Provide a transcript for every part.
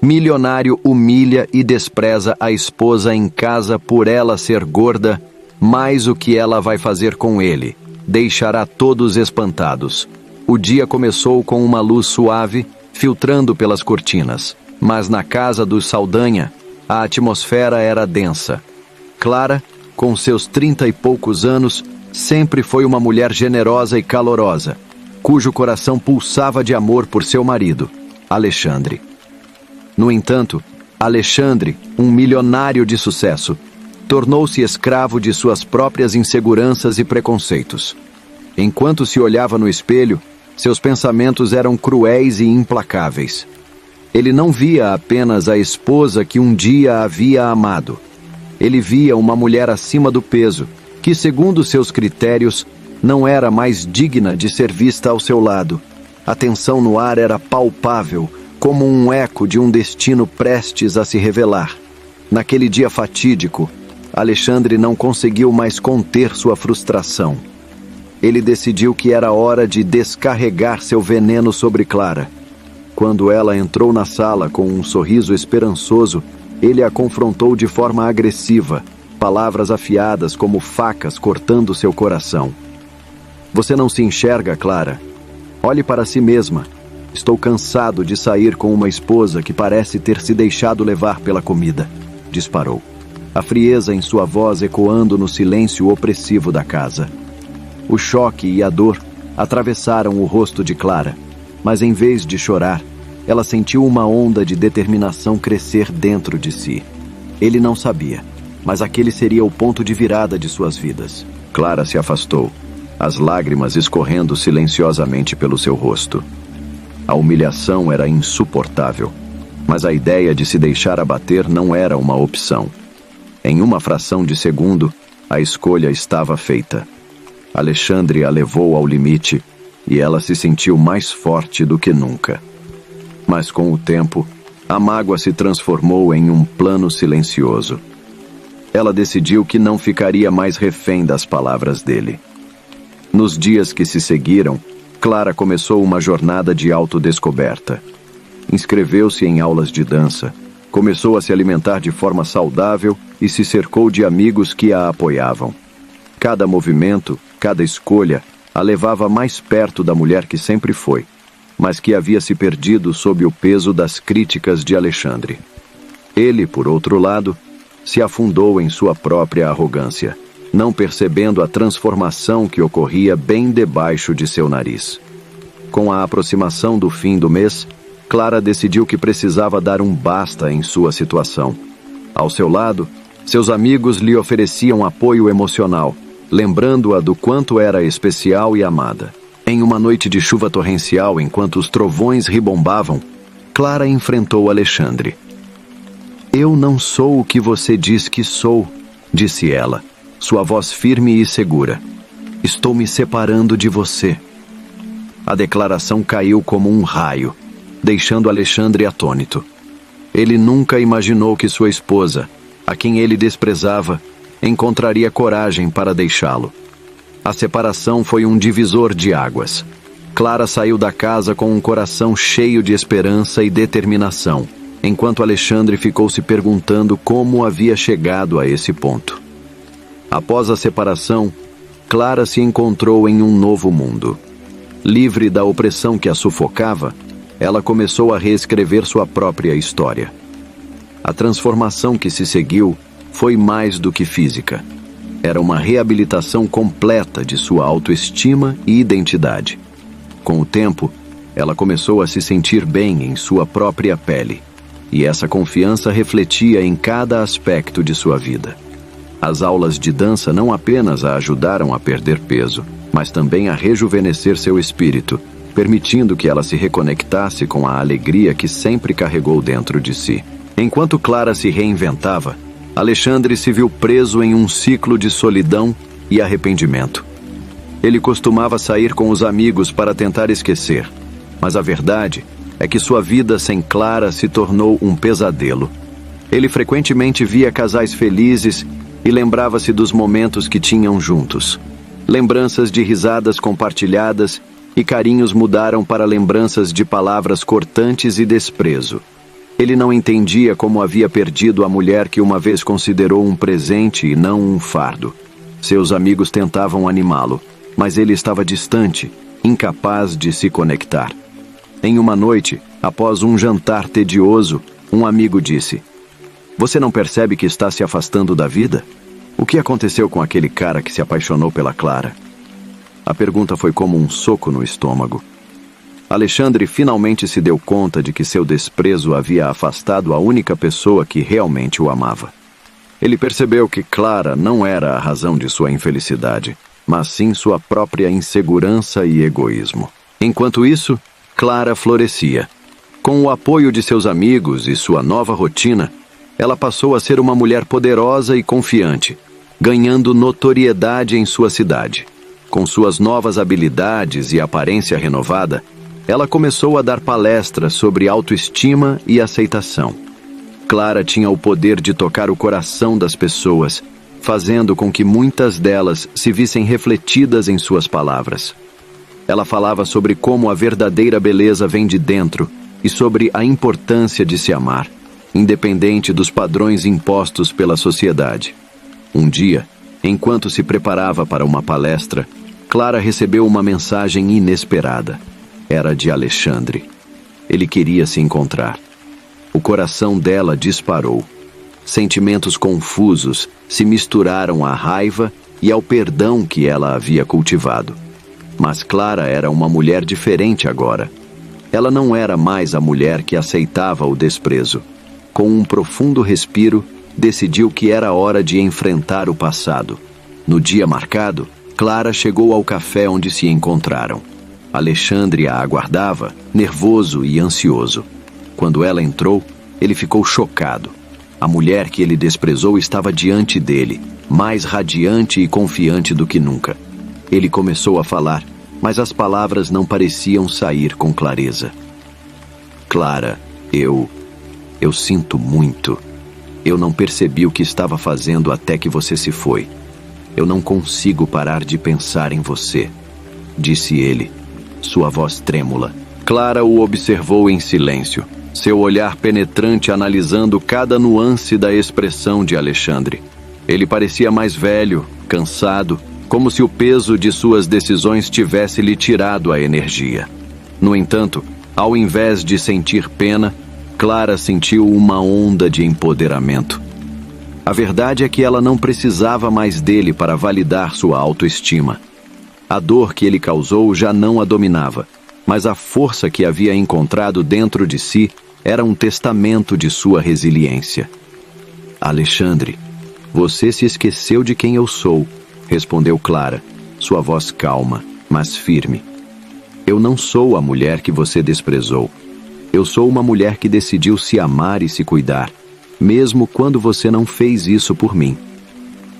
Milionário humilha e despreza a esposa em casa por ela ser gorda, mas o que ela vai fazer com ele? Deixará todos espantados. O dia começou com uma luz suave, filtrando pelas cortinas, mas na casa dos Saldanha, a atmosfera era densa. Clara, com seus 30 e poucos anos, sempre foi uma mulher generosa e calorosa, cujo coração pulsava de amor por seu marido, Alexandre. No entanto, Alexandre, um milionário de sucesso, tornou-se escravo de suas próprias inseguranças e preconceitos. Enquanto se olhava no espelho, seus pensamentos eram cruéis e implacáveis. Ele não via apenas a esposa que um dia havia amado. Ele via uma mulher acima do peso, que, segundo seus critérios, não era mais digna de ser vista ao seu lado. A tensão no ar era palpável, como um eco de um destino prestes a se revelar. Naquele dia fatídico, Alexandre não conseguiu mais conter sua frustração. Ele decidiu que era hora de descarregar seu veneno sobre Clara. Quando ela entrou na sala com um sorriso esperançoso, ele a confrontou de forma agressiva, palavras afiadas como facas cortando seu coração. Você não se enxerga, Clara? Olhe para si mesma. Estou cansado de sair com uma esposa que parece ter se deixado levar pela comida, disparou, a frieza em sua voz ecoando no silêncio opressivo da casa. O choque e a dor atravessaram o rosto de Clara, mas em vez de chorar, ela sentiu uma onda de determinação crescer dentro de si. Ele não sabia, mas aquele seria o ponto de virada de suas vidas. Clara se afastou, as lágrimas escorrendo silenciosamente pelo seu rosto. A humilhação era insuportável, mas a ideia de se deixar abater não era uma opção. Em uma fração de segundo, a escolha estava feita. Alexandre a levou ao limite e ela se sentiu mais forte do que nunca. Mas com o tempo, a mágoa se transformou em um plano silencioso. Ela decidiu que não ficaria mais refém das palavras dele. Nos dias que se seguiram, Clara começou uma jornada de autodescoberta. Inscreveu-se em aulas de dança, começou a se alimentar de forma saudável e se cercou de amigos que a apoiavam. Cada movimento, cada escolha, a levava mais perto da mulher que sempre foi, mas que havia se perdido sob o peso das críticas de Alexandre. Ele, por outro lado, se afundou em sua própria arrogância, não percebendo a transformação que ocorria bem debaixo de seu nariz. Com a aproximação do fim do mês, Clara decidiu que precisava dar um basta em sua situação. Ao seu lado, seus amigos lhe ofereciam apoio emocional, lembrando-a do quanto era especial e amada. Em uma noite de chuva torrencial, enquanto os trovões ribombavam, Clara enfrentou Alexandre. "Eu não sou o que você diz que sou", disse ela, sua voz firme e segura. "Estou me separando de você." A declaração caiu como um raio, deixando Alexandre atônito. Ele nunca imaginou que sua esposa, a quem ele desprezava, encontraria coragem para deixá-lo. A separação foi um divisor de águas. Clara saiu da casa com um coração cheio de esperança e determinação, enquanto Alexandre ficou se perguntando como havia chegado a esse ponto. Após a separação, Clara se encontrou em um novo mundo. Livre da opressão que a sufocava, ela começou a reescrever sua própria história. A transformação que se seguiu foi mais do que física. Era uma reabilitação completa de sua autoestima e identidade. Com o tempo, ela começou a se sentir bem em sua própria pele, e essa confiança refletia em cada aspecto de sua vida. As aulas de dança não apenas a ajudaram a perder peso, mas também a rejuvenescer seu espírito, permitindo que ela se reconectasse com a alegria que sempre carregou dentro de si. Enquanto Clara se reinventava, Alexandre se viu preso em um ciclo de solidão e arrependimento. Ele costumava sair com os amigos para tentar esquecer, mas a verdade é que sua vida sem Clara se tornou um pesadelo. Ele frequentemente via casais felizes e lembrava-se dos momentos que tinham juntos. Lembranças de risadas compartilhadas e carinhos mudaram para lembranças de palavras cortantes e desprezo. Ele não entendia como havia perdido a mulher que uma vez considerou um presente e não um fardo. Seus amigos tentavam animá-lo, mas ele estava distante, incapaz de se conectar. Em uma noite, após um jantar tedioso, um amigo disse: "Você não percebe que está se afastando da vida? O que aconteceu com aquele cara que se apaixonou pela Clara?" A pergunta foi como um soco no estômago. Alexandre finalmente se deu conta de que seu desprezo havia afastado a única pessoa que realmente o amava. Ele percebeu que Clara não era a razão de sua infelicidade, mas sim sua própria insegurança e egoísmo. Enquanto isso, Clara florescia. Com o apoio de seus amigos e sua nova rotina, ela passou a ser uma mulher poderosa e confiante, ganhando notoriedade em sua cidade. Com suas novas habilidades e aparência renovada, ela começou a dar palestras sobre autoestima e aceitação. Clara tinha o poder de tocar o coração das pessoas, fazendo com que muitas delas se vissem refletidas em suas palavras. Ela falava sobre como a verdadeira beleza vem de dentro e sobre a importância de se amar, independente dos padrões impostos pela sociedade. Um dia, enquanto se preparava para uma palestra, Clara recebeu uma mensagem inesperada. Era de Alexandre. Ele queria se encontrar. O coração dela disparou. Sentimentos confusos se misturaram à raiva e ao perdão que ela havia cultivado. Mas Clara era uma mulher diferente agora. Ela não era mais a mulher que aceitava o desprezo. Com um profundo respiro, decidiu que era hora de enfrentar o passado. No dia marcado, Clara chegou ao café onde se encontraram. Alexandre a aguardava, nervoso e ansioso. Quando ela entrou, ele ficou chocado. A mulher que ele desprezou estava diante dele, mais radiante e confiante do que nunca. Ele começou a falar, mas as palavras não pareciam sair com clareza. "Clara, eu sinto muito. Eu não percebi o que estava fazendo até que você se foi. Eu não consigo parar de pensar em você", disse ele, sua voz trêmula. Clara o observou em silêncio, seu olhar penetrante analisando cada nuance da expressão de Alexandre. Ele parecia mais velho, cansado, como se o peso de suas decisões tivesse lhe tirado a energia. No entanto, ao invés de sentir pena, Clara sentiu uma onda de empoderamento. A verdade é que ela não precisava mais dele para validar sua autoestima. A dor que ele causou já não a dominava, mas a força que havia encontrado dentro de si era um testamento de sua resiliência. "Alexandre, você se esqueceu de quem eu sou", respondeu Clara, sua voz calma, mas firme. "Eu não sou a mulher que você desprezou. Eu sou uma mulher que decidiu se amar e se cuidar, mesmo quando você não fez isso por mim."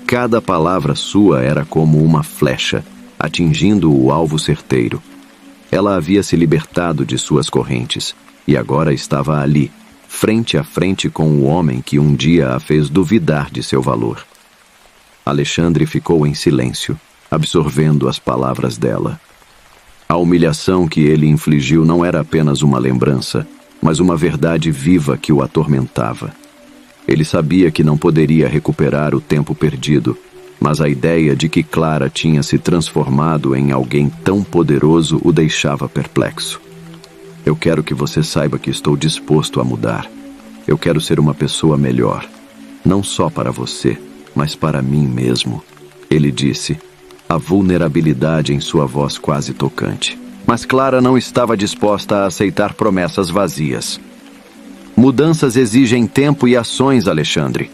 Cada palavra sua era como uma flecha, atingindo o alvo certeiro. Ela havia se libertado de suas correntes, e agora estava ali, frente a frente com o homem que um dia a fez duvidar de seu valor. Alexandre ficou em silêncio, absorvendo as palavras dela. A humilhação que ele infligiu não era apenas uma lembrança, mas uma verdade viva que o atormentava. Ele sabia que não poderia recuperar o tempo perdido, mas a ideia de que Clara tinha se transformado em alguém tão poderoso o deixava perplexo. "Eu quero que você saiba que estou disposto a mudar. Eu quero ser uma pessoa melhor, não só para você, mas para mim mesmo", ele disse, a vulnerabilidade em sua voz quase tocante. Mas Clara não estava disposta a aceitar promessas vazias. "Mudanças exigem tempo e ações, Alexandre.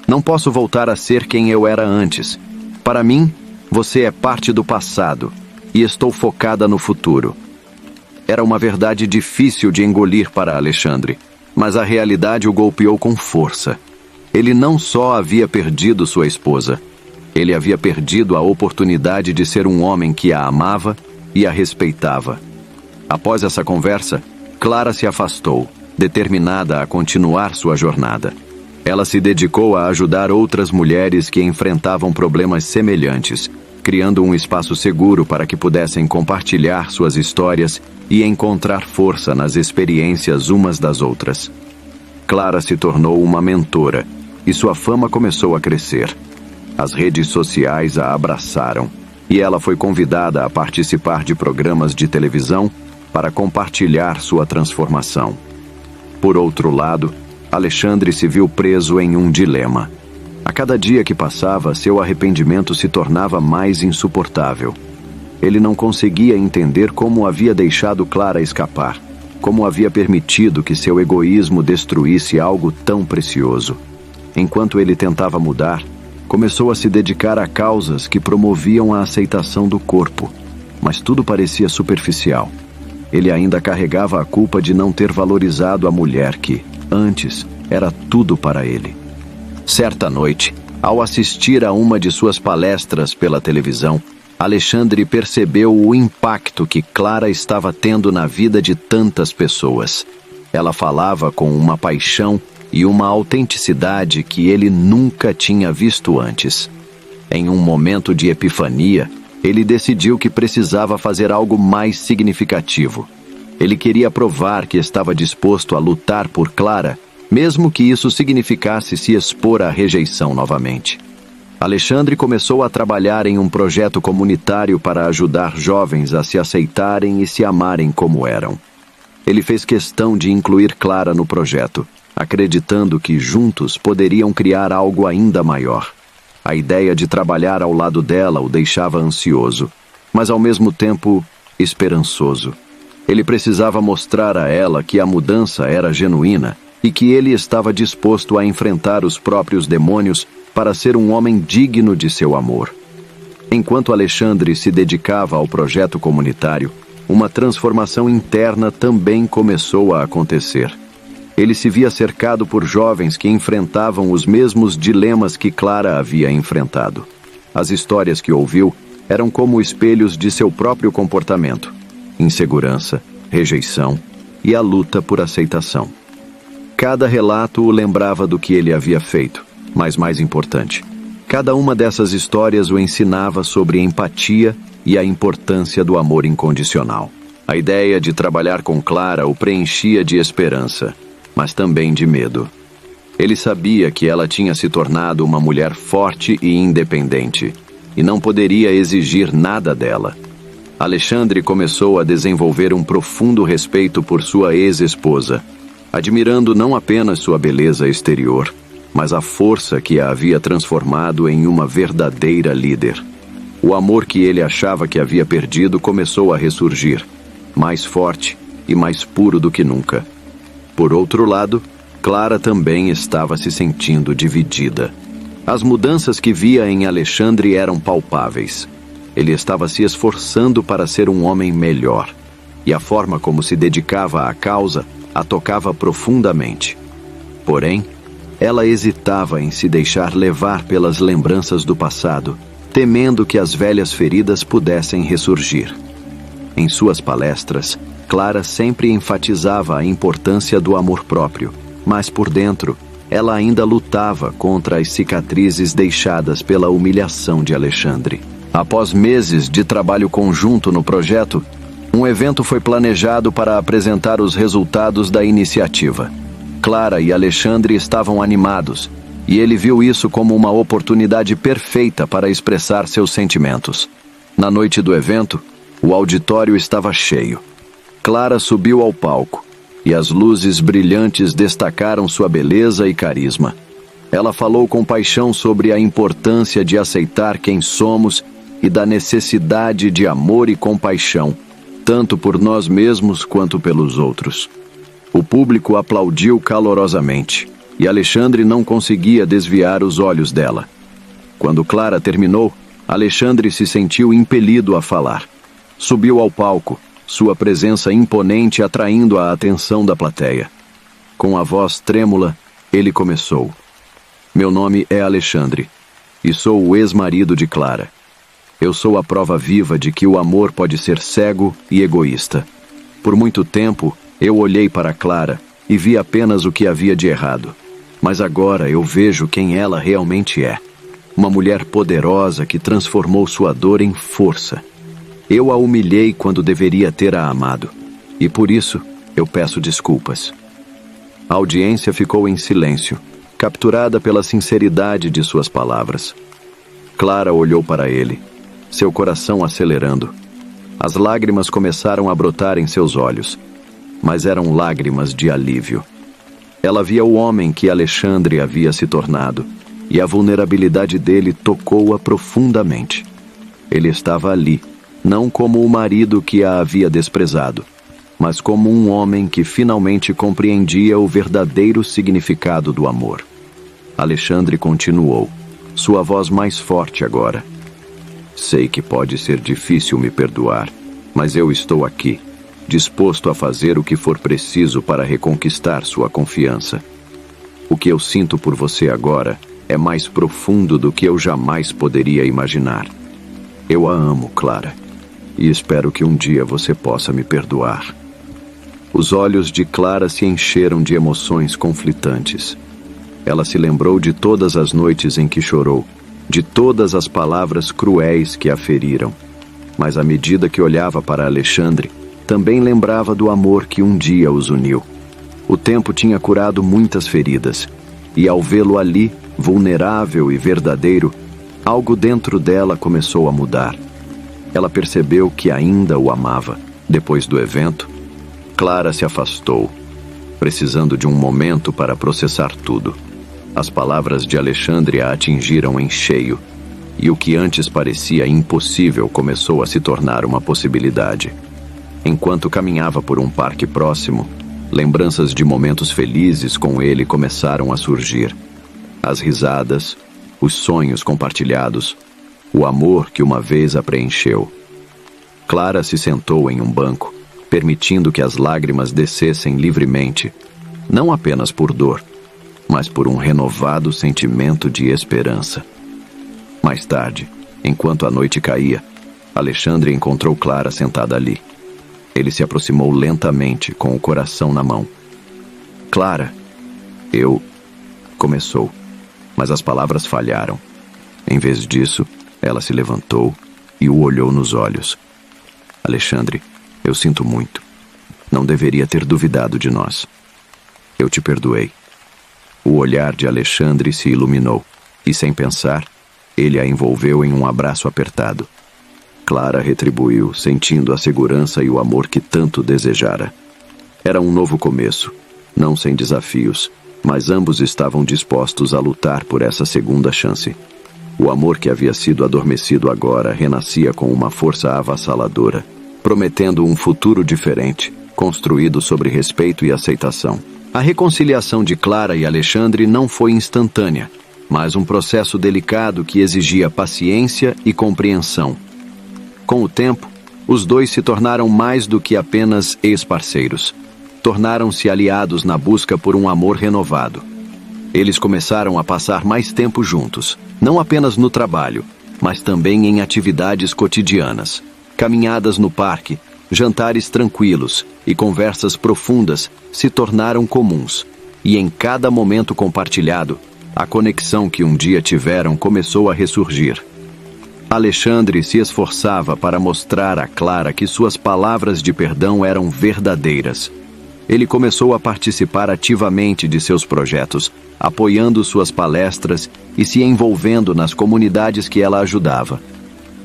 Não posso voltar a ser quem eu era antes. Para mim, você é parte do passado, e estou focada no futuro." Era uma verdade difícil de engolir para Alexandre, mas a realidade o golpeou com força. Ele não só havia perdido sua esposa, ele havia perdido a oportunidade de ser um homem que a amava e a respeitava. Após essa conversa, Clara se afastou, determinada a continuar sua jornada. Ela se dedicou a ajudar outras mulheres que enfrentavam problemas semelhantes, criando um espaço seguro para que pudessem compartilhar suas histórias e encontrar força nas experiências umas das outras. Clara se tornou uma mentora e sua fama começou a crescer. As redes sociais a abraçaram e ela foi convidada a participar de programas de televisão para compartilhar sua transformação. Por outro lado, Alexandre se viu preso em um dilema. A cada dia que passava, seu arrependimento se tornava mais insuportável. Ele não conseguia entender como havia deixado Clara escapar, como havia permitido que seu egoísmo destruísse algo tão precioso. Enquanto ele tentava mudar, começou a se dedicar a causas que promoviam a aceitação do corpo, mas tudo parecia superficial. Ele ainda carregava a culpa de não ter valorizado a mulher que, antes, era tudo para ele. Certa noite, ao assistir a uma de suas palestras pela televisão, Alexandre percebeu o impacto que Clara estava tendo na vida de tantas pessoas. Ela falava com uma paixão e uma autenticidade que ele nunca tinha visto antes. Em um momento de epifania, ele decidiu que precisava fazer algo mais significativo. Ele queria provar que estava disposto a lutar por Clara, mesmo que isso significasse se expor à rejeição novamente. Alexandre começou a trabalhar em um projeto comunitário para ajudar jovens a se aceitarem e se amarem como eram. Ele fez questão de incluir Clara no projeto, acreditando que juntos poderiam criar algo ainda maior. A ideia de trabalhar ao lado dela o deixava ansioso, mas ao mesmo tempo esperançoso. Ele precisava mostrar a ela que a mudança era genuína e que ele estava disposto a enfrentar os próprios demônios para ser um homem digno de seu amor. Enquanto Alexandre se dedicava ao projeto comunitário, uma transformação interna também começou a acontecer. Ele se via cercado por jovens que enfrentavam os mesmos dilemas que Clara havia enfrentado. As histórias que ouviu eram como espelhos de seu próprio comportamento: insegurança, rejeição e a luta por aceitação. Cada relato o lembrava do que ele havia feito, mas mais importante, cada uma dessas histórias o ensinava sobre empatia e a importância do amor incondicional. A ideia de trabalhar com Clara o preenchia de esperança, mas também de medo. Ele sabia que ela tinha se tornado uma mulher forte e independente, e não poderia exigir nada dela. Alexandre começou a desenvolver um profundo respeito por sua ex-esposa, admirando não apenas sua beleza exterior, mas a força que a havia transformado em uma verdadeira líder. O amor que ele achava que havia perdido começou a ressurgir, mais forte e mais puro do que nunca. Por outro lado, Clara também estava se sentindo dividida. As mudanças que via em Alexandre eram palpáveis. Ele estava se esforçando para ser um homem melhor, e a forma como se dedicava à causa a tocava profundamente. Porém, ela hesitava em se deixar levar pelas lembranças do passado, temendo que as velhas feridas pudessem ressurgir. Em suas palestras, Clara sempre enfatizava a importância do amor próprio, mas por dentro, ela ainda lutava contra as cicatrizes deixadas pela humilhação de Alexandre. Após meses de trabalho conjunto no projeto, um evento foi planejado para apresentar os resultados da iniciativa. Clara e Alexandre estavam animados, e ele viu isso como uma oportunidade perfeita para expressar seus sentimentos. Na noite do evento, o auditório estava cheio. Clara subiu ao palco, e as luzes brilhantes destacaram sua beleza e carisma. Ela falou com paixão sobre a importância de aceitar quem somos e da necessidade de amor e compaixão, tanto por nós mesmos quanto pelos outros. O público aplaudiu calorosamente, e Alexandre não conseguia desviar os olhos dela. Quando Clara terminou, Alexandre se sentiu impelido a falar. Subiu ao palco, sua presença imponente atraindo a atenção da plateia. Com a voz trêmula, ele começou: "Meu nome é Alexandre, e sou o ex-marido de Clara. Eu sou a prova viva de que o amor pode ser cego e egoísta. Por muito tempo, eu olhei para Clara e vi apenas o que havia de errado. Mas agora eu vejo quem ela realmente é. Uma mulher poderosa que transformou sua dor em força. Eu a humilhei quando deveria ter a amado, e por isso eu peço desculpas." A audiência ficou em silêncio, capturada pela sinceridade de suas palavras. Clara olhou para ele, seu coração acelerando. As lágrimas começaram a brotar em seus olhos, mas eram lágrimas de alívio. Ela via o homem que Alexandre havia se tornado, e a vulnerabilidade dele tocou-a profundamente. Ele estava ali, não como o marido que a havia desprezado, mas como um homem que finalmente compreendia o verdadeiro significado do amor. Alexandre continuou, sua voz mais forte agora. Sei que pode ser difícil me perdoar, mas eu estou aqui, disposto a fazer o que for preciso para reconquistar sua confiança. O que eu sinto por você agora é mais profundo do que eu jamais poderia imaginar. Eu a amo, Clara, e espero que um dia você possa me perdoar. Os olhos de Clara se encheram de emoções conflitantes. Ela se lembrou de todas as noites em que chorou, de todas as palavras cruéis que a feriram. Mas à medida que olhava para Alexandre, também lembrava do amor que um dia os uniu. O tempo tinha curado muitas feridas, e ao vê-lo ali, vulnerável e verdadeiro, algo dentro dela começou a mudar. Ela percebeu que ainda o amava. Depois do evento, Clara se afastou, precisando de um momento para processar tudo. As palavras de Alexandre a atingiram em cheio, e o que antes parecia impossível começou a se tornar uma possibilidade. Enquanto caminhava por um parque próximo, lembranças de momentos felizes com ele começaram a surgir. As risadas, os sonhos compartilhados, o amor que uma vez a preencheu. Clara se sentou em um banco, permitindo que as lágrimas descessem livremente, não apenas por dor, mas por um renovado sentimento de esperança. Mais tarde, enquanto a noite caía, Alexandre encontrou Clara sentada ali. Ele se aproximou lentamente, com o coração na mão. Clara, começou, mas as palavras falharam. Em vez disso, ela se levantou e o olhou nos olhos. Alexandre, eu sinto muito. Não deveria ter duvidado de nós. Eu te perdoei. O olhar de Alexandre se iluminou, e sem pensar, ele a envolveu em um abraço apertado. Clara retribuiu, sentindo a segurança e o amor que tanto desejara. Era um novo começo, não sem desafios, mas ambos estavam dispostos a lutar por essa segunda chance. O amor que havia sido adormecido agora renascia com uma força avassaladora, prometendo um futuro diferente, construído sobre respeito e aceitação. A reconciliação de Clara e Alexandre não foi instantânea, mas um processo delicado que exigia paciência e compreensão. Com o tempo, os dois se tornaram mais do que apenas ex-parceiros. Tornaram-se aliados na busca por um amor renovado. Eles começaram a passar mais tempo juntos, não apenas no trabalho, mas também em atividades cotidianas. Caminhadas no parque, jantares tranquilos e conversas profundas se tornaram comuns, e em cada momento compartilhado, a conexão que um dia tiveram começou a ressurgir. Alexandre se esforçava para mostrar a Clara que suas palavras de perdão eram verdadeiras. Ele começou a participar ativamente de seus projetos, apoiando suas palestras e se envolvendo nas comunidades que ela ajudava.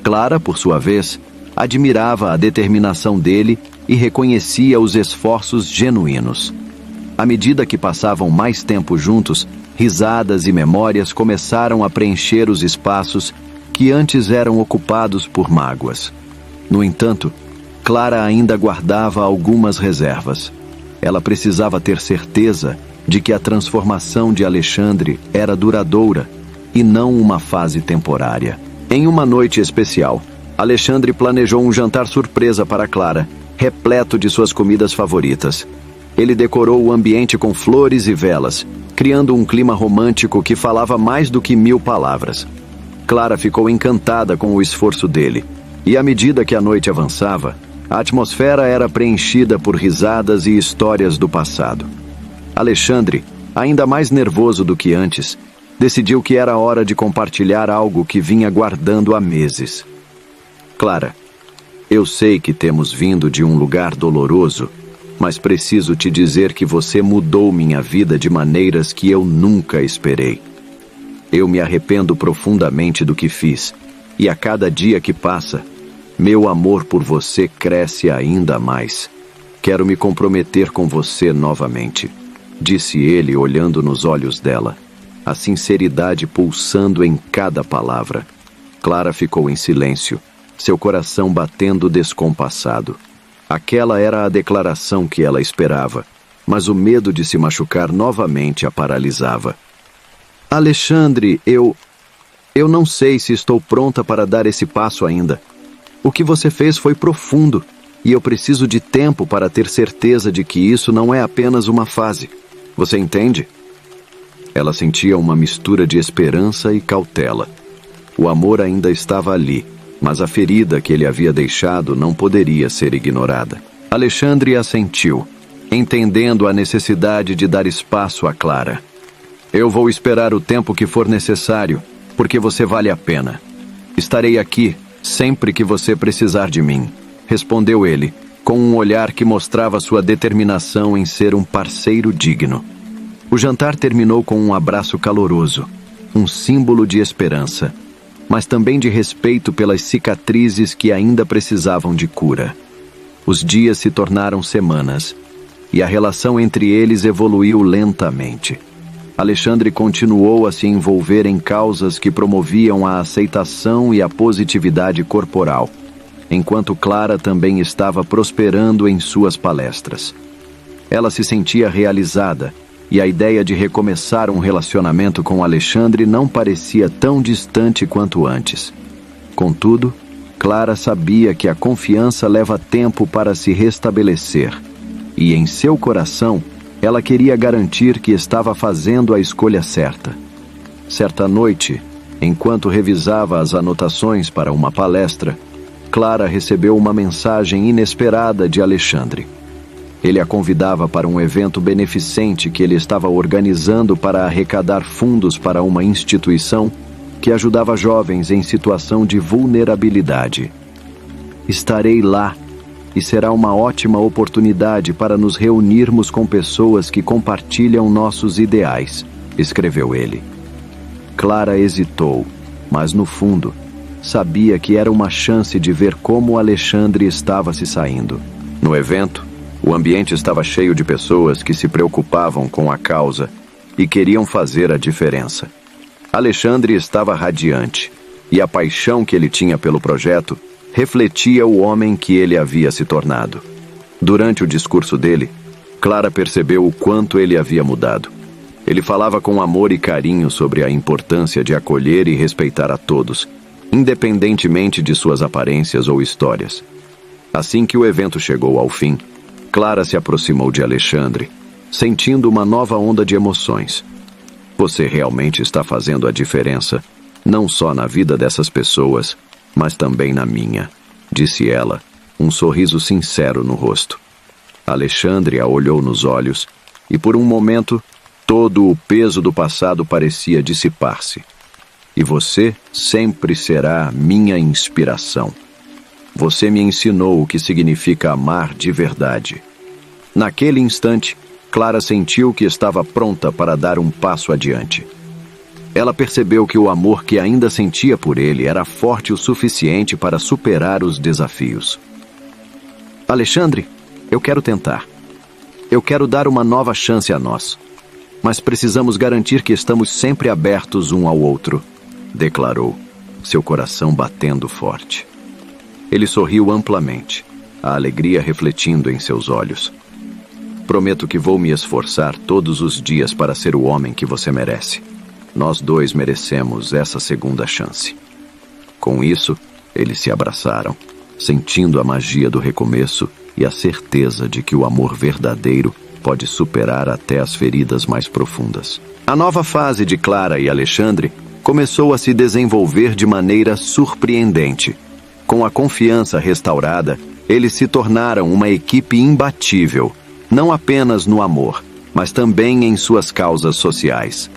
Clara, por sua vez, admirava a determinação dele e reconhecia os esforços genuínos. À medida que passavam mais tempo juntos, risadas e memórias começaram a preencher os espaços que antes eram ocupados por mágoas. No entanto, Clara ainda guardava algumas reservas. Ela precisava ter certeza de que a transformação de Alexandre era duradoura e não uma fase temporária. Em uma noite especial, Alexandre planejou um jantar surpresa para Clara, repleto de suas comidas favoritas. Ele decorou o ambiente com flores e velas, criando um clima romântico que falava mais do que 1000 palavras. Clara ficou encantada com o esforço dele, e à medida que a noite avançava, a atmosfera era preenchida por risadas e histórias do passado. Alexandre, ainda mais nervoso do que antes, decidiu que era hora de compartilhar algo que vinha guardando há meses. Clara, eu sei que temos vindo de um lugar doloroso, mas preciso te dizer que você mudou minha vida de maneiras que eu nunca esperei. Eu me arrependo profundamente do que fiz, e a cada dia que passa, meu amor por você cresce ainda mais. Quero me comprometer com você novamente, disse ele olhando nos olhos dela, a sinceridade pulsando em cada palavra. Clara ficou em silêncio, seu coração batendo descompassado. Aquela era a declaração que ela esperava, mas o medo de se machucar novamente a paralisava. Alexandre, eu não sei se estou pronta para dar esse passo ainda. O que você fez foi profundo, e eu preciso de tempo para ter certeza de que isso não é apenas uma fase. Você entende? Ela sentia uma mistura de esperança e cautela. O amor ainda estava ali, mas a ferida que ele havia deixado não poderia ser ignorada. Alexandre assentiu, entendendo a necessidade de dar espaço a Clara. Eu vou esperar o tempo que for necessário, porque você vale a pena. Estarei aqui sempre que você precisar de mim, respondeu ele, com um olhar que mostrava sua determinação em ser um parceiro digno. O jantar terminou com um abraço caloroso, um símbolo de esperança, mas também de respeito pelas cicatrizes que ainda precisavam de cura. Os dias se tornaram semanas, e a relação entre eles evoluiu lentamente. Alexandre continuou a se envolver em causas que promoviam a aceitação e a positividade corporal, enquanto Clara também estava prosperando em suas palestras. Ela se sentia realizada, e a ideia de recomeçar um relacionamento com Alexandre não parecia tão distante quanto antes. Contudo, Clara sabia que a confiança leva tempo para se restabelecer, e em seu coração, ela queria garantir que estava fazendo a escolha certa. Certa noite, enquanto revisava as anotações para uma palestra, Clara recebeu uma mensagem inesperada de Alexandre. Ele a convidava para um evento beneficente que ele estava organizando para arrecadar fundos para uma instituição que ajudava jovens em situação de vulnerabilidade. Estarei lá, e será uma ótima oportunidade para nos reunirmos com pessoas que compartilham nossos ideais, escreveu ele. Clara hesitou, mas no fundo, sabia que era uma chance de ver como Alexandre estava se saindo. No evento, o ambiente estava cheio de pessoas que se preocupavam com a causa e queriam fazer a diferença. Alexandre estava radiante, e a paixão que ele tinha pelo projeto refletia o homem que ele havia se tornado. Durante o discurso dele, Clara percebeu o quanto ele havia mudado. Ele falava com amor e carinho sobre a importância de acolher e respeitar a todos, independentemente de suas aparências ou histórias. Assim que o evento chegou ao fim, Clara se aproximou de Alexandre, sentindo uma nova onda de emoções. Você realmente está fazendo a diferença, não só na vida dessas pessoas, mas também na minha, disse ela, um sorriso sincero no rosto. Alexandre a olhou nos olhos, e por um momento, todo o peso do passado parecia dissipar-se. E você sempre será minha inspiração. Você me ensinou o que significa amar de verdade. Naquele instante, Clara sentiu que estava pronta para dar um passo adiante. Ela percebeu que o amor que ainda sentia por ele era forte o suficiente para superar os desafios. Alexandre, eu quero tentar. Eu quero dar uma nova chance a nós. Mas precisamos garantir que estamos sempre abertos um ao outro, declarou, seu coração batendo forte. Ele sorriu amplamente, a alegria refletindo em seus olhos. Prometo que vou me esforçar todos os dias para ser o homem que você merece. Nós dois merecemos essa segunda chance. Com isso, eles se abraçaram, sentindo a magia do recomeço e a certeza de que o amor verdadeiro pode superar até as feridas mais profundas. A nova fase de Clara e Alexandre começou a se desenvolver de maneira surpreendente. Com a confiança restaurada, eles se tornaram uma equipe imbatível, não apenas no amor, mas também em suas causas sociais.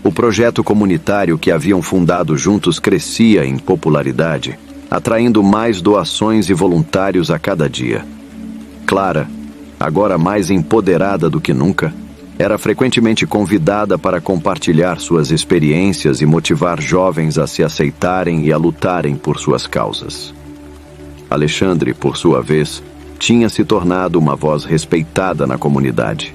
O projeto comunitário que haviam fundado juntos crescia em popularidade, atraindo mais doações e voluntários a cada dia. Clara, Agora mais empoderada do que nunca, era frequentemente convidada para compartilhar suas experiências e motivar jovens a se aceitarem e a lutarem por suas causas. Alexandre, por sua vez, tinha se tornado uma voz respeitada na comunidade.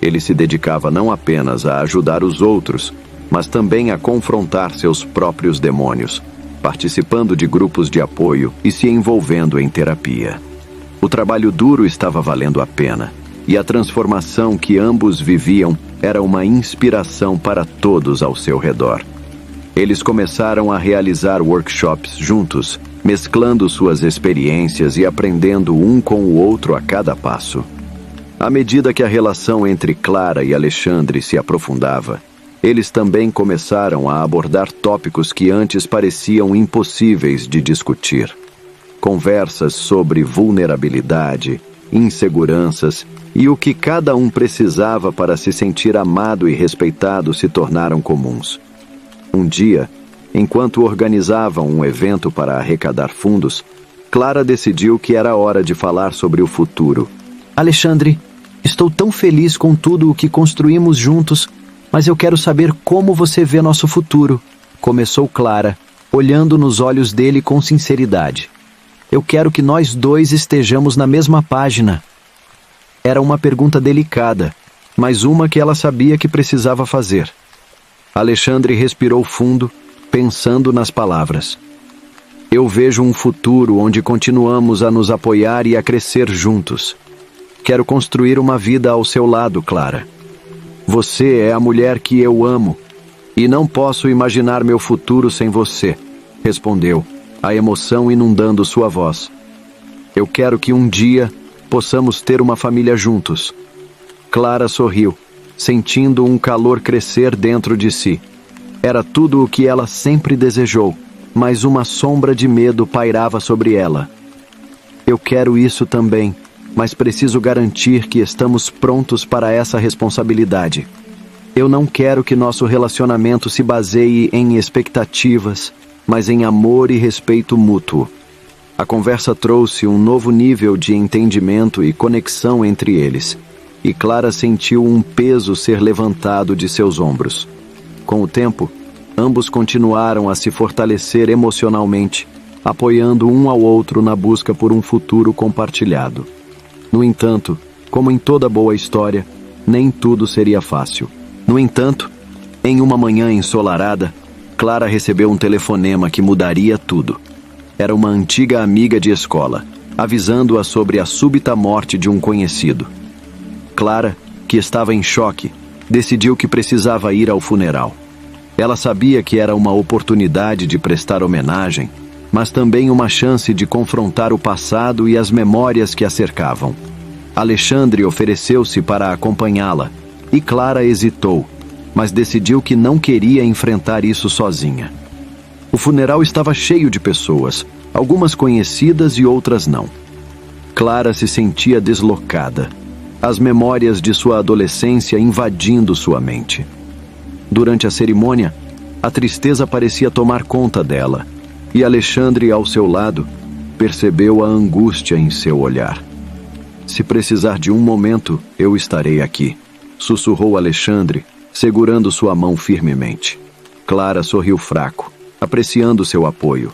Ele se dedicava não apenas a ajudar os outros, mas também a confrontar seus próprios demônios, participando de grupos de apoio e se envolvendo em terapia. O trabalho duro estava valendo a pena, e a transformação que ambos viviam era uma inspiração para todos ao seu redor. Eles começaram a realizar workshops juntos, mesclando suas experiências e aprendendo um com o outro a cada passo. À medida que a relação entre Clara e Alexandre se aprofundava, eles também começaram a abordar tópicos que antes pareciam impossíveis de discutir. Conversas sobre vulnerabilidade, inseguranças e o que cada um precisava para se sentir amado e respeitado se tornaram comuns. Um dia, enquanto organizavam um evento para arrecadar fundos, Clara decidiu que era hora de falar sobre o futuro. Alexandre, estou tão feliz com tudo o que construímos juntos, mas eu quero saber como você vê nosso futuro, começou Clara, olhando nos olhos dele com sinceridade. Eu quero que nós dois estejamos na mesma página. Era uma pergunta delicada, mas uma que ela sabia que precisava fazer. Alexandre respirou fundo, pensando nas palavras. Eu vejo um futuro onde continuamos a nos apoiar e a crescer juntos. Quero construir uma vida ao seu lado, Clara. Você é a mulher que eu amo, e não posso imaginar meu futuro sem você, respondeu, a emoção inundando sua voz. Eu quero que um dia possamos ter uma família juntos. Clara sorriu, sentindo um calor crescer dentro de si. Era tudo o que ela sempre desejou, mas uma sombra de medo pairava sobre ela. Eu quero isso também, mas preciso garantir que estamos prontos para essa responsabilidade. Eu não quero que nosso relacionamento se baseie em expectativas, mas em amor e respeito mútuo. A conversa trouxe um novo nível de entendimento e conexão entre eles, e Clara sentiu um peso ser levantado de seus ombros. Com o tempo, ambos continuaram a se fortalecer emocionalmente, apoiando um ao outro na busca por um futuro compartilhado. No entanto, como em toda boa história, nem tudo seria fácil. No entanto, em uma manhã ensolarada, Clara recebeu um telefonema que mudaria tudo. Era uma antiga amiga de escola, avisando-a sobre a súbita morte de um conhecido. Clara, que estava em choque, decidiu que precisava ir ao funeral. Ela sabia que era uma oportunidade de prestar homenagem, mas também uma chance de confrontar o passado e as memórias que a cercavam. Alexandre ofereceu-se para acompanhá-la, e Clara hesitou, mas decidiu que não queria enfrentar isso sozinha. O funeral estava cheio de pessoas, algumas conhecidas e outras não. Clara se sentia deslocada, as memórias de sua adolescência invadindo sua mente. Durante a cerimônia, a tristeza parecia tomar conta dela, e Alexandre, ao seu lado, percebeu a angústia em seu olhar. Se precisar de um momento, eu estarei aqui, sussurrou Alexandre, segurando sua mão firmemente. Clara sorriu fraco, apreciando seu apoio.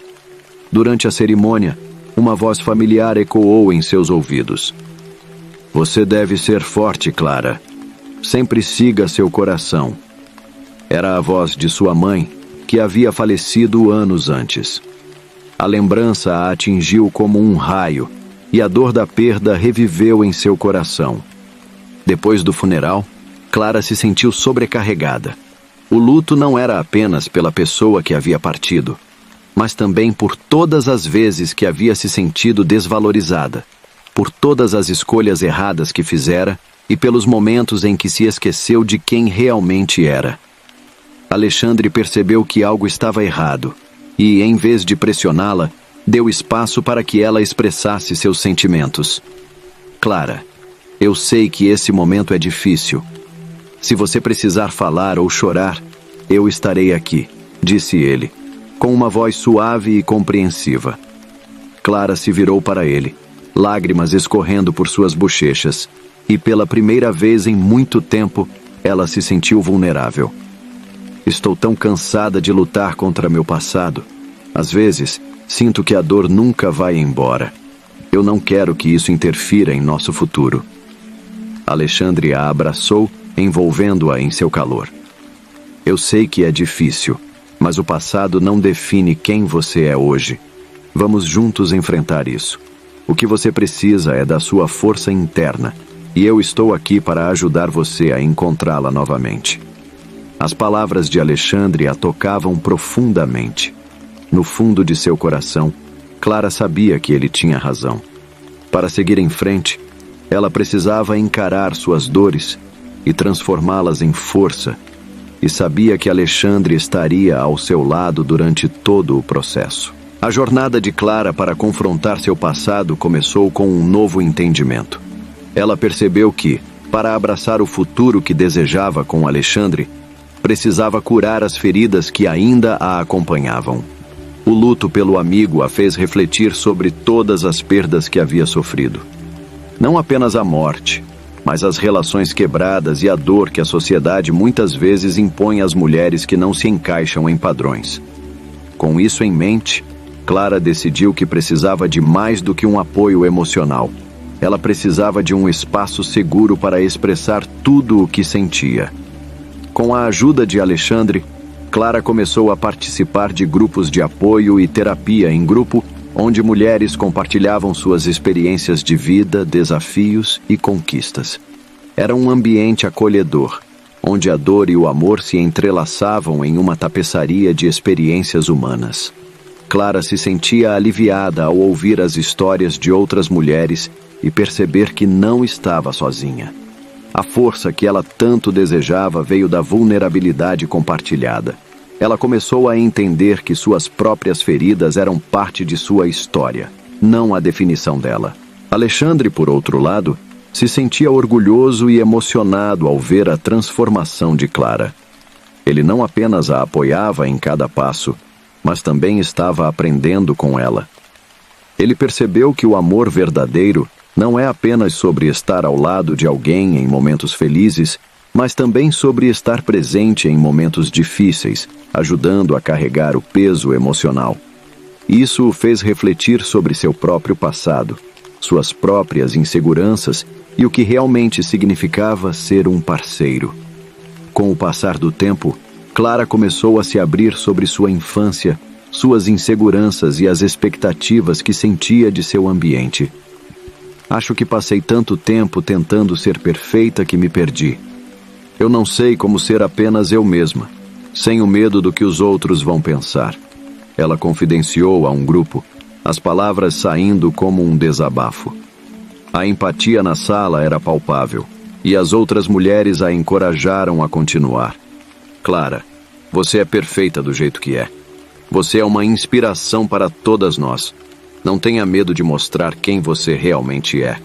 Durante a cerimônia, uma voz familiar ecoou em seus ouvidos. Você deve ser forte, Clara. Sempre siga seu coração. Era a voz de sua mãe, que havia falecido anos antes. A lembrança a atingiu como um raio, e a dor da perda reviveu em seu coração. Depois do funeral, Clara se sentiu sobrecarregada. O luto não era apenas pela pessoa que havia partido, mas também por todas as vezes que havia se sentido desvalorizada, por todas as escolhas erradas que fizera e pelos momentos em que se esqueceu de quem realmente era. Alexandre percebeu que algo estava errado e, em vez de pressioná-la, deu espaço para que ela expressasse seus sentimentos. Clara, eu sei que esse momento é difícil. Se você precisar falar ou chorar, eu estarei aqui, disse ele, com uma voz suave e compreensiva. Clara se virou para ele, lágrimas escorrendo por suas bochechas, e pela primeira vez em muito tempo, ela se sentiu vulnerável. Estou tão cansada de lutar contra meu passado. Às vezes, sinto que a dor nunca vai embora. Eu não quero que isso interfira em nosso futuro. Alexandre a abraçou, envolvendo-a em seu calor. Eu sei que é difícil, mas o passado não define quem você é hoje. Vamos juntos enfrentar isso. O que você precisa é da sua força interna, e eu estou aqui para ajudar você a encontrá-la novamente. As palavras de Alexandre a tocavam profundamente. No fundo de seu coração, Clara sabia que ele tinha razão. Para seguir em frente, ela precisava encarar suas dores e transformá-las em força, e sabia que Alexandre estaria ao seu lado durante todo o processo. A jornada de Clara para confrontar seu passado começou com um novo entendimento. Ela percebeu que, para abraçar o futuro que desejava com Alexandre, precisava curar as feridas que ainda a acompanhavam. O luto pelo amigo a fez refletir sobre todas as perdas que havia sofrido. Não apenas a morte, mas as relações quebradas e a dor que a sociedade muitas vezes impõe às mulheres que não se encaixam em padrões. Com isso em mente, Clara decidiu que precisava de mais do que um apoio emocional. Ela precisava de um espaço seguro para expressar tudo o que sentia. Com a ajuda de Alexandre, Clara começou a participar de grupos de apoio e terapia em grupo, onde mulheres compartilhavam suas experiências de vida, desafios e conquistas. Era um ambiente acolhedor, onde a dor e o amor se entrelaçavam em uma tapeçaria de experiências humanas. Clara se sentia aliviada ao ouvir as histórias de outras mulheres e perceber que não estava sozinha. A força que ela tanto desejava veio da vulnerabilidade compartilhada. Ela começou a entender que suas próprias feridas eram parte de sua história, não a definição dela. Alexandre, por outro lado, se sentia orgulhoso e emocionado ao ver a transformação de Clara. Ele não apenas a apoiava em cada passo, mas também estava aprendendo com ela. Ele percebeu que o amor verdadeiro não é apenas sobre estar ao lado de alguém em momentos felizes, mas também sobre estar presente em momentos difíceis, ajudando a carregar o peso emocional. Isso o fez refletir sobre seu próprio passado, suas próprias inseguranças e o que realmente significava ser um parceiro. Com o passar do tempo, Clara começou a se abrir sobre sua infância, suas inseguranças e as expectativas que sentia de seu ambiente. Acho que passei tanto tempo tentando ser perfeita que me perdi. Eu não sei como ser apenas eu mesma, sem o medo do que os outros vão pensar. Ela confidenciou a um grupo, as palavras saindo como um desabafo. A empatia na sala era palpável, e as outras mulheres a encorajaram a continuar. Clara, você é perfeita do jeito que é. Você é uma inspiração para todas nós. Não tenha medo de mostrar quem você realmente é,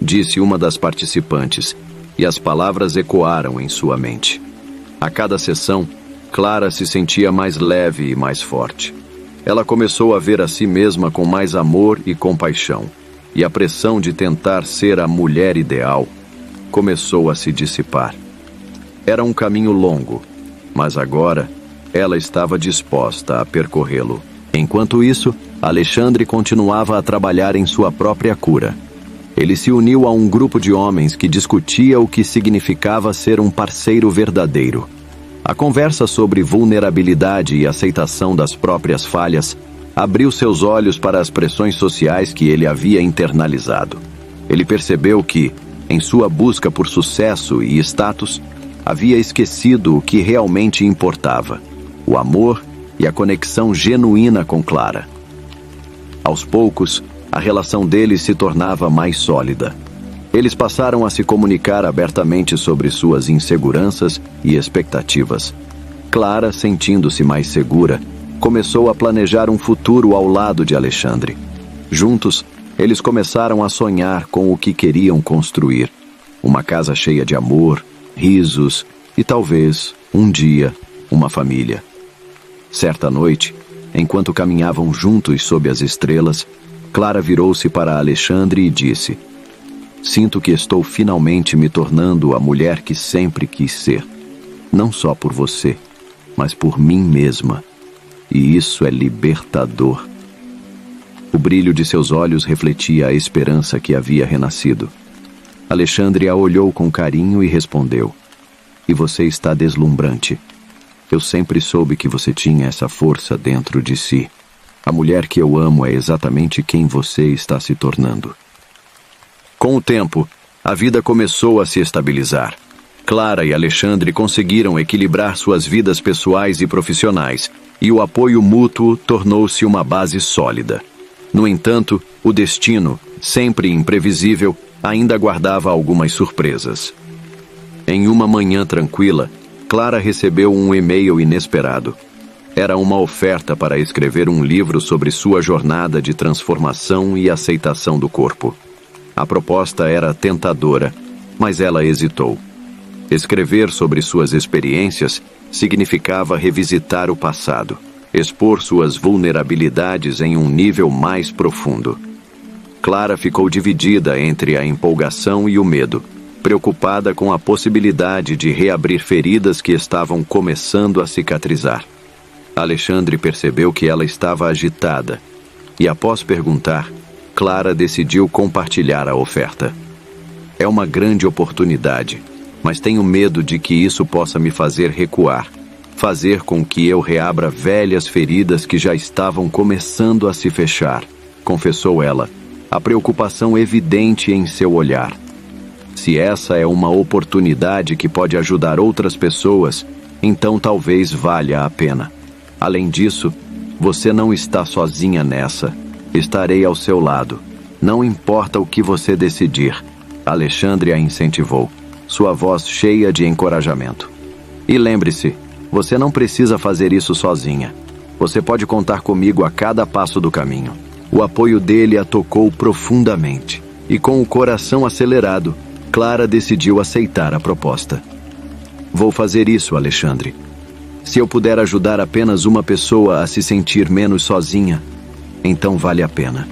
disse uma das participantes, e as palavras ecoaram em sua mente. A cada sessão, Clara se sentia mais leve e mais forte. Ela começou a ver a si mesma com mais amor e compaixão, e a pressão de tentar ser a mulher ideal começou a se dissipar. Era um caminho longo, mas agora ela estava disposta a percorrê-lo. Enquanto isso, Alexandre continuava a trabalhar em sua própria cura. Ele se uniu a um grupo de homens que discutia o que significava ser um parceiro verdadeiro. A conversa sobre vulnerabilidade e aceitação das próprias falhas abriu seus olhos para as pressões sociais que ele havia internalizado. Ele percebeu que, em sua busca por sucesso e status, havia esquecido o que realmente importava: o amor e a conexão genuína com Clara. Aos poucos, a relação deles se tornava mais sólida. Eles passaram a se comunicar abertamente sobre suas inseguranças e expectativas. Clara, sentindo-se mais segura, começou a planejar um futuro ao lado de Alexandre. Juntos, eles começaram a sonhar com o que queriam construir: uma casa cheia de amor, risos e talvez, um dia, uma família. Certa noite, enquanto caminhavam juntos sob as estrelas, Clara virou-se para Alexandre e disse: Sinto que estou finalmente me tornando a mulher que sempre quis ser. Não só por você, mas por mim mesma. E isso é libertador. O brilho de seus olhos refletia a esperança que havia renascido. Alexandre a olhou com carinho e respondeu: "E você está deslumbrante. Eu sempre soube que você tinha essa força dentro de si. A mulher que eu amo é exatamente quem você está se tornando." Com o tempo, a vida começou a se estabilizar. Clara e Alexandre conseguiram equilibrar suas vidas pessoais e profissionais, e o apoio mútuo tornou-se uma base sólida. No entanto, o destino, sempre imprevisível, ainda guardava algumas surpresas. Em uma manhã tranquila, Clara recebeu um e-mail inesperado. Era uma oferta para escrever um livro sobre sua jornada de transformação e aceitação do corpo. A proposta era tentadora, mas ela hesitou. Escrever sobre suas experiências significava revisitar o passado, expor suas vulnerabilidades em um nível mais profundo. Clara ficou dividida entre a empolgação e o medo, preocupada com a possibilidade de reabrir feridas que estavam começando a cicatrizar. Alexandre percebeu que ela estava agitada, e após perguntar, Clara decidiu compartilhar a oferta. "É uma grande oportunidade, mas tenho medo de que isso possa me fazer recuar, fazer com que eu reabra velhas feridas que já estavam começando a se fechar", confessou ela, a preocupação evidente em seu olhar. "Se essa é uma oportunidade que pode ajudar outras pessoas, então talvez valha a pena. Além disso, você não está sozinha nessa. Estarei ao seu lado. Não importa o que você decidir." Alexandre a incentivou, sua voz cheia de encorajamento. "E lembre-se, você não precisa fazer isso sozinha. Você pode contar comigo a cada passo do caminho." O apoio dele a tocou profundamente, e com o coração acelerado, Clara decidiu aceitar a proposta. "Vou fazer isso, Alexandre. Se eu puder ajudar apenas uma pessoa a se sentir menos sozinha, então vale a pena."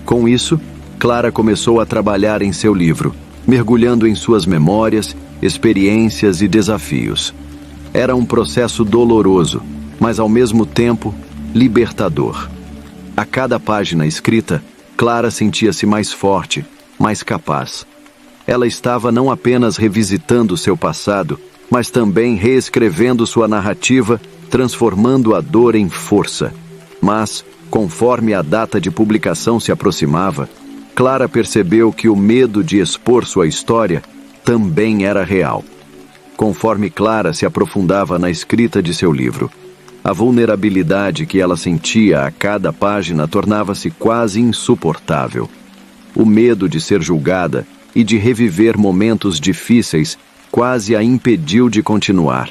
Com isso, Clara começou a trabalhar em seu livro, mergulhando em suas memórias, experiências e desafios. Era um processo doloroso, mas ao mesmo tempo libertador. A cada página escrita, Clara sentia-se mais forte, mais capaz. Ela estava não apenas revisitando seu passado, mas também reescrevendo sua narrativa, transformando a dor em força. Mas, conforme a data de publicação se aproximava, Clara percebeu que o medo de expor sua história também era real. Conforme Clara se aprofundava na escrita de seu livro, a vulnerabilidade que ela sentia a cada página tornava-se quase insuportável. O medo de ser julgada e de reviver momentos difíceis quase a impediu de continuar.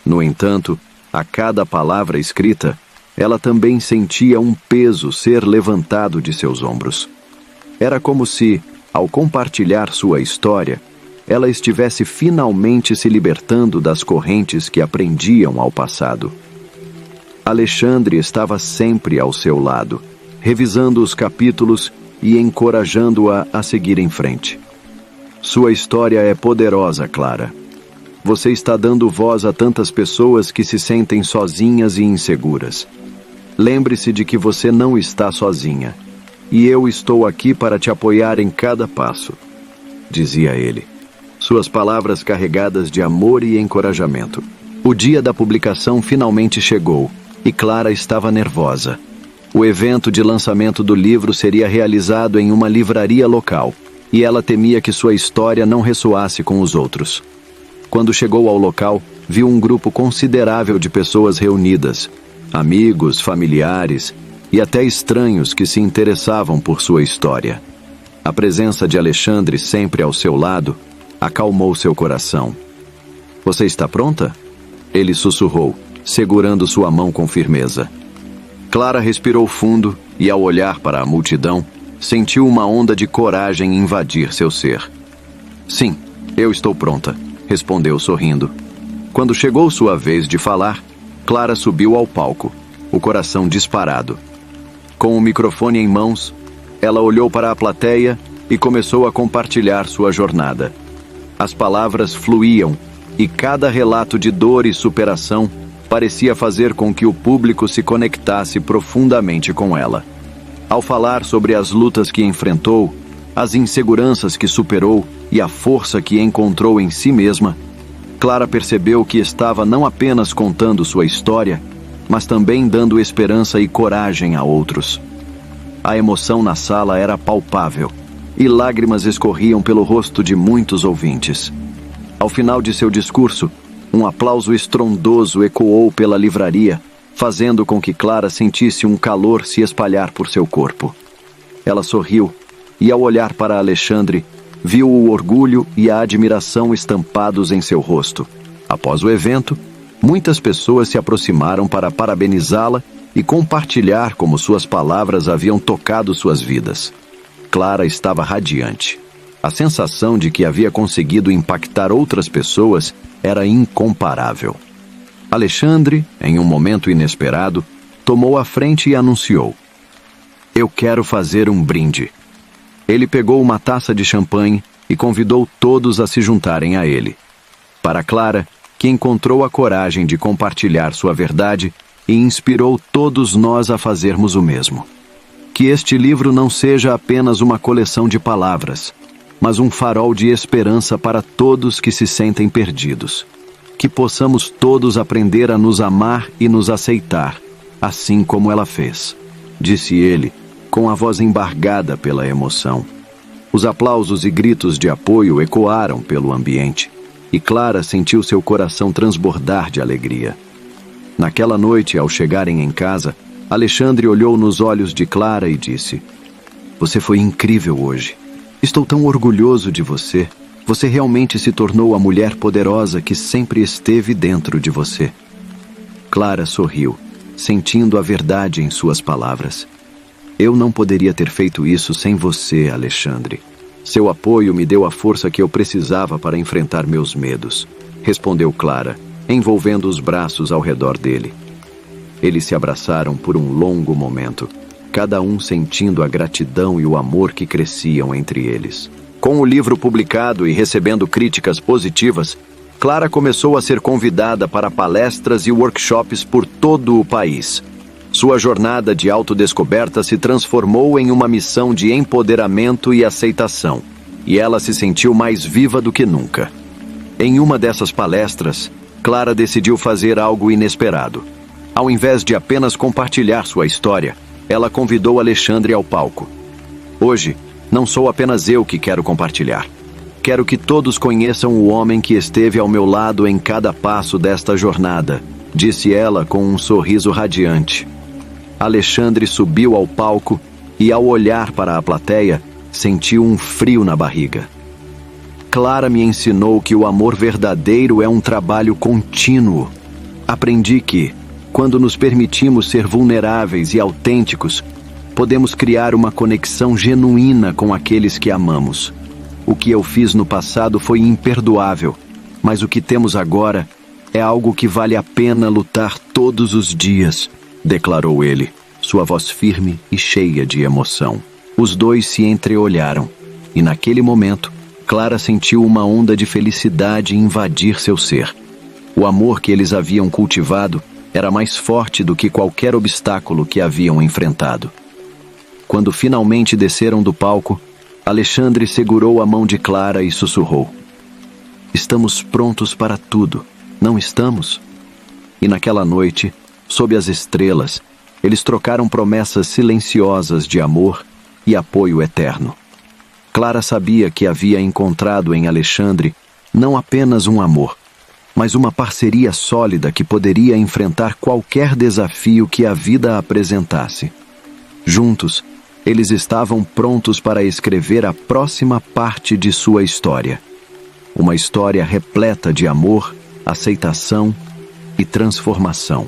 No entanto, a cada palavra escrita, ela também sentia um peso ser levantado de seus ombros. Era como se, ao compartilhar sua história, ela estivesse finalmente se libertando das correntes que a prendiam ao passado. Alexandre estava sempre ao seu lado, revisando os capítulos e encorajando-a a seguir em frente. "Sua história é poderosa, Clara. Você está dando voz a tantas pessoas que se sentem sozinhas e inseguras. Lembre-se de que você não está sozinha, e eu estou aqui para te apoiar em cada passo", dizia ele. Suas palavras carregadas de amor e encorajamento. O dia da publicação finalmente chegou, e Clara estava nervosa. O evento de lançamento do livro seria realizado em uma livraria local, e ela temia que sua história não ressoasse com os outros. Quando chegou ao local, viu um grupo considerável de pessoas reunidas, amigos, familiares e até estranhos que se interessavam por sua história. A presença de Alexandre sempre ao seu lado acalmou seu coração. "Você está pronta?" Ele sussurrou, segurando sua mão com firmeza. Clara respirou fundo e, ao olhar para a multidão, sentiu uma onda de coragem invadir seu ser. "Sim, eu estou pronta", respondeu sorrindo. Quando chegou sua vez de falar, Clara subiu ao palco, o coração disparado. Com o microfone em mãos, ela olhou para a plateia e começou a compartilhar sua jornada. As palavras fluíam, e cada relato de dor e superação parecia fazer com que o público se conectasse profundamente com ela. Ao falar sobre as lutas que enfrentou, as inseguranças que superou e a força que encontrou em si mesma, Clara percebeu que estava não apenas contando sua história, mas também dando esperança e coragem a outros. A emoção na sala era palpável, e lágrimas escorriam pelo rosto de muitos ouvintes. Ao final de seu discurso, um aplauso estrondoso ecoou pela livraria, fazendo com que Clara sentisse um calor se espalhar por seu corpo. Ela sorriu, e ao olhar para Alexandre, viu o orgulho e a admiração estampados em seu rosto. Após o evento, muitas pessoas se aproximaram para parabenizá-la e compartilhar como suas palavras haviam tocado suas vidas. Clara estava radiante. A sensação de que havia conseguido impactar outras pessoas era incomparável. Alexandre, em um momento inesperado, tomou a frente e anunciou: "Eu quero fazer um brinde." Ele pegou uma taça de champanhe e convidou todos a se juntarem a ele. Para Clara, que encontrou a coragem de compartilhar sua verdade e inspirou todos nós a fazermos o mesmo. Que este livro não seja apenas uma coleção de palavras, mas um farol de esperança para todos que se sentem perdidos. Que possamos todos aprender a nos amar e nos aceitar, assim como ela fez, disse ele, com a voz embargada pela emoção. Os aplausos e gritos de apoio ecoaram pelo ambiente, e Clara sentiu seu coração transbordar de alegria. Naquela noite, ao chegarem em casa, Alexandre olhou nos olhos de Clara e disse: "Você foi incrível hoje. Estou tão orgulhoso de você. Você realmente se tornou a mulher poderosa que sempre esteve dentro de você." Clara sorriu, sentindo a verdade em suas palavras. "Eu não poderia ter feito isso sem você, Alexandre. Seu apoio me deu a força que eu precisava para enfrentar meus medos", respondeu Clara, envolvendo os braços ao redor dele. Eles se abraçaram por um longo momento, cada um sentindo a gratidão e o amor que cresciam entre eles. Com o livro publicado e recebendo críticas positivas, Clara começou a ser convidada para palestras e workshops por todo o país. Sua jornada de autodescoberta se transformou em uma missão de empoderamento e aceitação, e ela se sentiu mais viva do que nunca. Em uma dessas palestras, Clara decidiu fazer algo inesperado. Ao invés de apenas compartilhar sua história, ela convidou Alexandre ao palco. "Hoje, não sou apenas eu que quero compartilhar. Quero que todos conheçam o homem que esteve ao meu lado em cada passo desta jornada", disse ela com um sorriso radiante. Alexandre subiu ao palco e, ao olhar para a plateia, sentiu um frio na barriga. "Clara me ensinou que o amor verdadeiro é um trabalho contínuo. Aprendi que, quando nos permitimos ser vulneráveis e autênticos, podemos criar uma conexão genuína com aqueles que amamos. O que eu fiz no passado foi imperdoável, mas o que temos agora é algo que vale a pena lutar todos os dias", declarou ele, sua voz firme e cheia de emoção. Os dois se entreolharam, e naquele momento, Clara sentiu uma onda de felicidade invadir seu ser. O amor que eles haviam cultivado era mais forte do que qualquer obstáculo que haviam enfrentado. Quando finalmente desceram do palco, Alexandre segurou a mão de Clara e sussurrou: "Estamos prontos para tudo, não estamos?" E naquela noite, sob as estrelas, eles trocaram promessas silenciosas de amor e apoio eterno. Clara sabia que havia encontrado em Alexandre não apenas um amor, mas uma parceria sólida que poderia enfrentar qualquer desafio que a vida apresentasse. Juntos, eles estavam prontos para escrever a próxima parte de sua história. Uma história repleta de amor, aceitação e transformação.